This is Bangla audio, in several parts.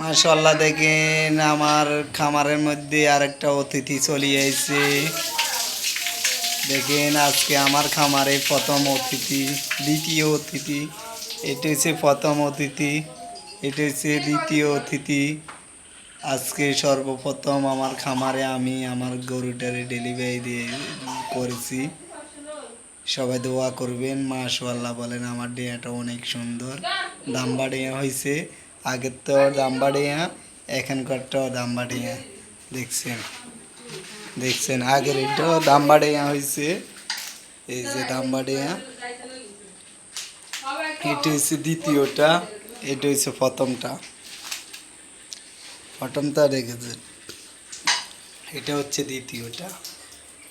মাশাআল্লাহ, দেখেন আমার খামারের মধ্যে আরেকটা অতিথি চলে এসেছে। দেখেন আজকে আমার খামারে প্রথম অতিথি, দ্বিতীয় অতিথি। এটা হচ্ছে প্রথম অতিথি, এটা হচ্ছে দ্বিতীয় অতিথি। আজকে সর্বপ্রথম আমার খামারে আমি আমার গরুটারে ডেলিভারি দিয়ে করেছি। সবাই দোয়া করবেন। মাশাআল্লাহ বলেন, আমার ডেয়াটা অনেক সুন্দর, দাম্বা ডেয়া হয়েছে। আগের তো দাম্বা ডেয়া, এখানকারটাও দাম্বা ডেয়া। দেখছেন দেখছেন আগের এটাও দাম্বা ডেয়া হয়েছে। এই যে দাম্বা ডেয়া, এটা হচ্ছে দ্বিতীয়টা, এটা হচ্ছে প্রথমটা। প্রথমটা রেখেছেন, এটা হচ্ছে দ্বিতীয়টা।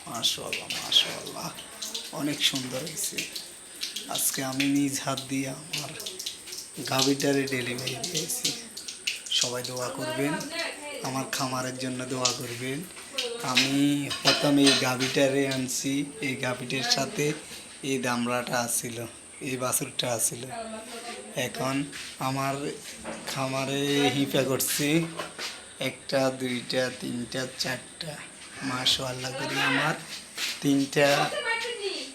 মাশাআল্লাহ মাশাআল্লাহ, অনেক সুন্দর হয়েছে। আজকে আমি নিজ হাত দিয়ে আমার গাভীটারে ডেলিভারি দিয়েছি। সবাই দোয়া করবেন, আমার খামারের জন্য দোয়া করবেন। আমি প্রথমে এই গাভীটারে আনছি, এই গাভীটার সাথে এই দামড়াটা আসছিল, এই বাছুরটা আসছিল। এখন আমার খামারে হিপা করছি একটা, দুইটা, তিনটা, চারটা। মাশাআল্লাহ করি আমার তিনটা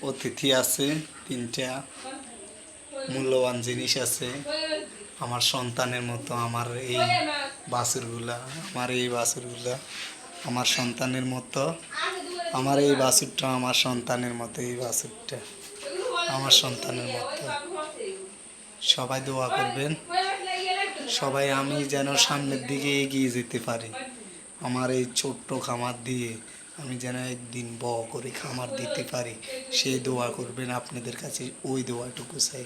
অতিথি আছে, তিনটা মূল্যবান জিনিস আছে। আমার সন্তানের মতো আমার এই বাছুরগুলা, আমার সন্তানের মতো। আমার এই বাছুরটা আমার সন্তানের মতো, এই বাছুরটা আমার সন্তানের মতো। সবাই দোয়া করবেন, সবাই আমি যেন সামনের দিকে এগিয়ে যেতে পারি। আমার এই ছোট্ট খামার দিয়ে আমি যেন একদিন বড় করে খামার দিতে পারি, সেই দোয়া করবেন। আপনাদের কাছে ওই দোয়াটুকু চাই।